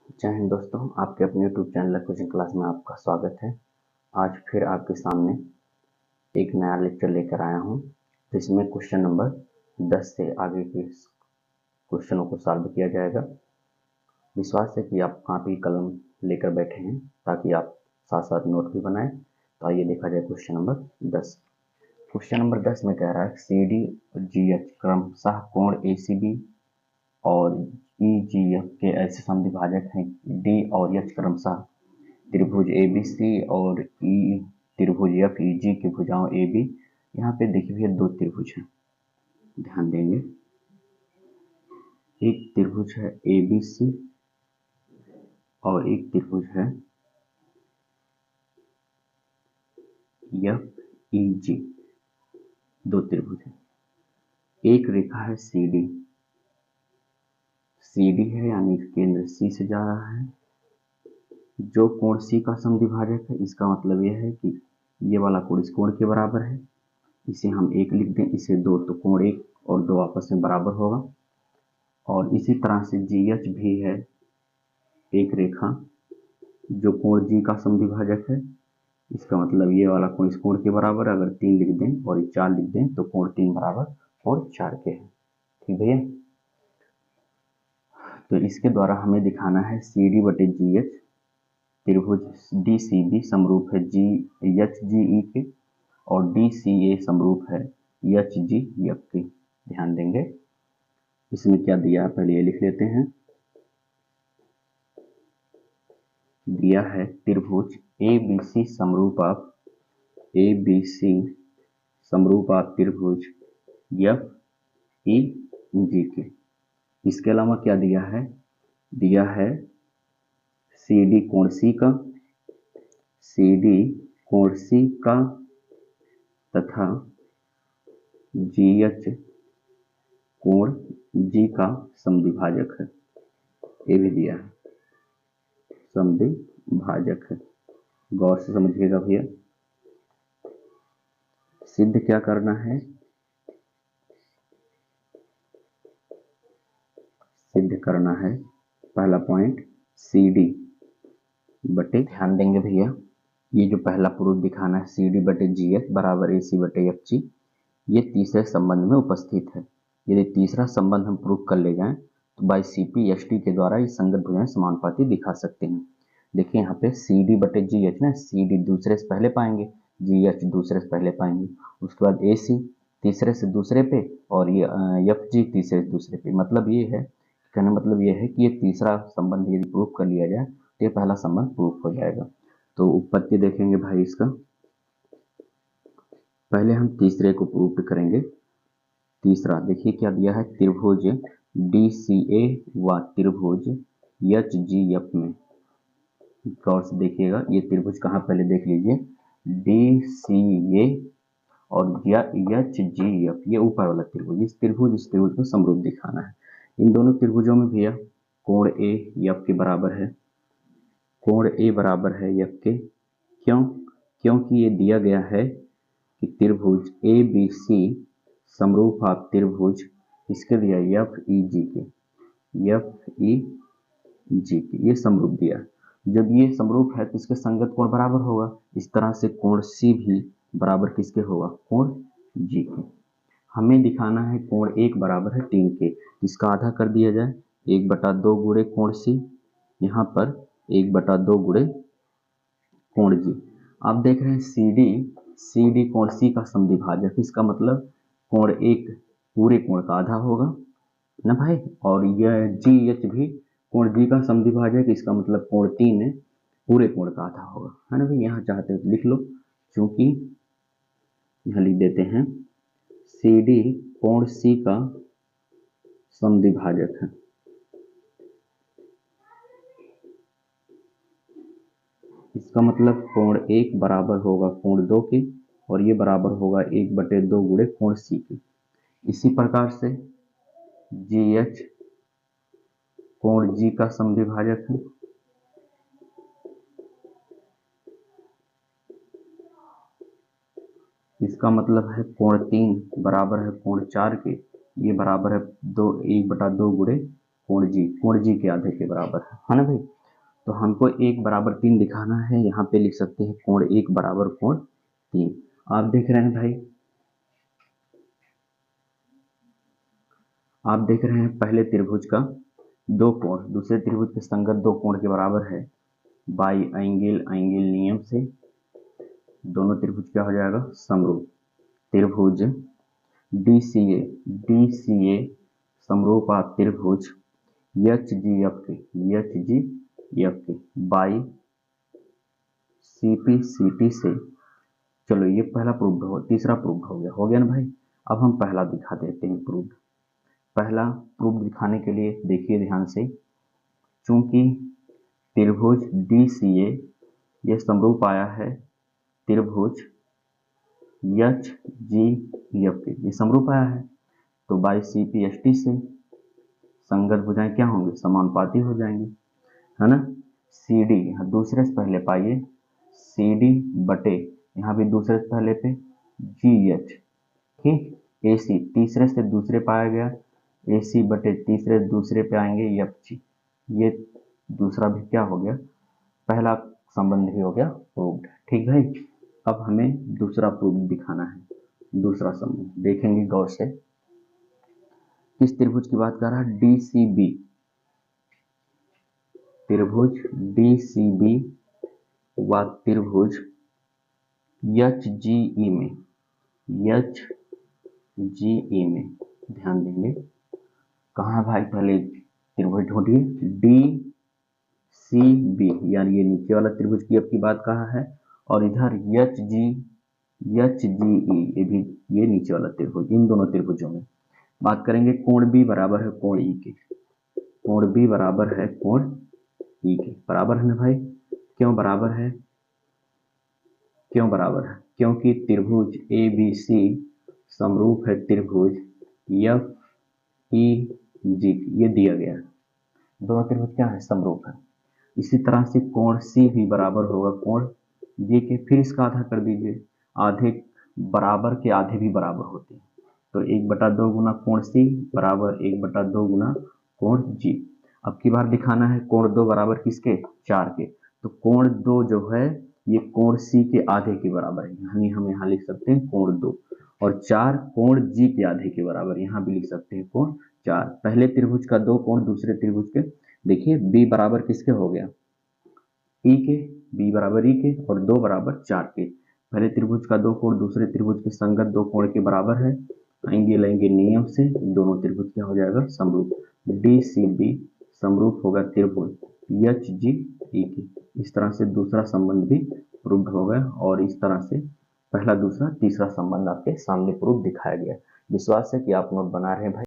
जय हिंद दोस्तों, आपके अपने यूट्यूब चैनल कोचिंग क्लास में आपका स्वागत है। आज फिर आपके सामने एक नया लेक्चर लेकर आया हूं, जिसमें क्वेश्चन नंबर 10 से आगे के क्वेश्चनों को सॉल्व किया जाएगा। विश्वास है कि आप कॉपी कलम लेकर बैठे हैं ताकि आप साथ साथ नोट भी बनाएं। तो आइए देखा जाए क्वेश्चन नंबर 10। क्वेश्चन नंबर 10 में कह रहा है CD और GH क्रमशः कोण ACB और EGF के ऐसे समद्विभाजक हैं D और H क्रमशः त्रिभुज ABC और E त्रिभुज FEG की भुजाओं AB। यहाँ पे देखिए दो त्रिभुज हैं, ध्यान देंगे। एक त्रिभुज है ABC और एक त्रिभुज है FEG। दो त्रिभुज है, एक रेखा है CD है, यानी केंद्र C से जा रहा है जो कोण C का समद्विभाजक है। इसका मतलब यह है कि ये वाला कोण इस कोण के बराबर है। इसे हम 1 लिख दें, इसे 2, तो कोण 1 और 2 आपस में बराबर होगा। और इसी तरह से GH भी है एक रेखा जो कोण G का समद्विभाजक है। इसका मतलब ये वाला कोण इस कोण के बराबर, अगर 3 लिख दें और ये 4 लिख दें तो कोण 3 बराबर और 4 के है। ठीक भैया, तो इसके द्वारा हमें दिखाना है CD बटे GH त्रिभुज DCB समरूप है HGE के और DCA समरूप है HGF के। ध्यान देंगे, इसमें क्या दिया है पहले ये लिख लेते हैं। दिया है त्रिभुज ABC समरूप आप त्रिभुज FEG के। इसके अलावा क्या दिया है? दिया है CD कोण C का तथा GH कोण G का समद्विभाजक है। ये भी दिया है, समद्विभाजक है। गौर से समझिएगा भैया। सिद्ध क्या करना है? सिद्ध करना है पहला पॉइंट CD बटे, ध्यान देंगे भैया, ये जो पहला प्रूफ दिखाना है CD बटे GH बराबर AC बटे FG, ये तीसरे संबंध में उपस्थित है। यदि तीसरा संबंध हम प्रूफ कर ले जाएं तो बाई CP/ST के द्वारा ये संगत भुजाएं समानुपाती दिखा सकते हैं। देखिए यहाँ पे CD बटे GH ना, CD दूसरे से पहले पाएंगे, GH दूसरे से पहले पाएंगे, उसके बाद AC तीसरे से दूसरे पे और ये FG तीसरे से दूसरे पे। मतलब ये है, कहने मतलब ये है कि ये तीसरा संबंध यदि प्रूफ कर लिया जाए तो ये पहला संबंध प्रूफ हो जाएगा। तो उत्पत्ति देखेंगे भाई इसका, पहले हम तीसरे को प्रूफ करेंगे। तीसरा देखिए क्या दिया है, त्रिभुज DCA व त्रिभुज HGF में। गौर से देखिएगा, ये त्रिभुज कहाँ पहले देख लीजिए, DCA और HGF, ये ऊपर वाला त्रिभुज। इस त्रिभुज को समरूप दिखाना है। इन दोनों त्रिभुजों में भैया कोण A F के बराबर है, कोण A बराबर है F के। क्यों? क्योंकि ये दिया गया है कि त्रिभुज ABC समरूप आप त्रिभुज, इसके दिया FEG के, ये समरूप दिया। जब ये समरूप है तो इसके संगत कोण बराबर होगा। इस तरह से कोण C भी बराबर किसके होगा? कोण G के। हमें दिखाना है कोण 1 बराबर है 3 के, इसका आधा कर दिया जाए, 1/2 गुणे कोण C, यहाँ पर 1/2 गुणे कोण G। आप देख रहे हैं CD कोण C का समद्विभाजक, इसका मतलब कोण 1 पूरे कोण का आधा होगा ना भाई, और यह GH भी कोण G का समद्विभाजक, इसका मतलब कोण 3 पूरे कोण का आधा होगा, है ना भाई। यहाँ चाहते हो तो लिख लो, क्योंकि यहाँ लिख देते हैं CD कोण C का समद्विभाजक है। इसका मतलब कोण 1 बराबर होगा कोण 2 के और ये बराबर होगा 1/2 गुणे कोण C के। इसी प्रकार से GH कोण G का समद्विभाजक है। इसका मतलब है कोण 3 बराबर है कोण 4 के, ये बराबर है 1/2 गुणे कोण G के आधे के बराबर है ना भाई। तो हमको 1 बराबर 3 दिखाना है, यहाँ पे लिख सकते हैं कोण 1 बराबर कोण 3। आप देख रहे हैं भाई, आप देख रहे हैं पहले त्रिभुज का दो कोण दूसरे त्रिभुज के संगत दो कोण के बराबर है। बाई एंगल नियम से दोनों त्रिभुज क्या हो जाएगा, समरूप। त्रिभुज DCA समरूपा त्रिभुज HGF के बाई CPCT से, चलो ये पहला प्रूफ हो, तीसरा प्रूफ हो गया ना भाई। अब हम पहला दिखा देते हैं प्रूफ। पहला प्रूफ दिखाने के लिए देखिए ध्यान से, चूंकि त्रिभुज DCA ये समरूप आया है त्रिभुज HGF के, ये समरूप आया है, तो बाई CPST से संगत भुजाएं क्या होंगी, समानुपाती हो जाएंगी, है ना। CD यहाँ दूसरे से पहले पाइए, CD बटे यहाँ भी दूसरे से पहले पे GH, ठीक। AC तीसरे से दूसरे पाया गया, AC बटे तीसरे दूसरे पे आएंगे FG, ये दूसरा भी क्या हो गया, पहला संबंध भी हो गया प्रूव्ड, ठीक भाई। अब हमें दूसरा प्रूफ दिखाना है, दूसरा संबंध देखेंगे गौर से। किस त्रिभुज की बात कर रहा है, DCB, त्रिभुज DCB व त्रिभुज HGE में ध्यान देंगे। कहाँ भाई, पहले त्रिभुज ढूंढिए, DCB यानी ये नीचे वाला त्रिभुज की आपकी बात कहा है, और इधर HGE ये भी ये नीचे वाला त्रिभुज, इन दोनों त्रिभुजों में बात करेंगे। कोण B बराबर है कोण E के, कोण B बराबर है कोण E के, बराबर है ना भाई। क्यों बराबर है, क्यों बराबर है, क्योंकि त्रिभुज ABC समरूप है त्रिभुज FEG, ये दिया गया है, दोनों त्रिभुज क्या है, समरूप है। इसी तरह से कोण C भी बराबर होगा कोण G के, फिर इसका आधा कर दीजिए, आधे बराबर के आधे भी बराबर होते हैं, तो 1/2 गुना कोण C बराबर 1/2 गुना कोण G। अब की बार दिखाना है कोण 2 बराबर किसके, 4 के, तो कोण 2 जो है ये कोण C के आधे के बराबर है, यानी हम यहाँ लिख सकते हैं कोण 2, और 4 कोण G के आधे के बराबर, यहाँ भी लिख सकते हैं कोण 4। पहले त्रिभुज का दो कोण दूसरे त्रिभुज के, देखिए B बराबर किसके हो गया, E के, B बराबर E के, और 2 बराबर 4 के। पहले त्रिभुज का दो कोण दूसरे त्रिभुज के संगत दो कोण के बराबर है, एंगल नियम से दोनों त्रिभुज क्या हो जाएगा, समरूप। DCB समरूप होगा त्रिभुज HGE के। इस तरह से दूसरा संबंध भी प्रूव हो गया, और इस तरह से पहला दूसरा तीसरा संबंध आपके सामने प्रूफ दिखाया गया। विश्वास है कि आप नोट बना रहे हैं भाई।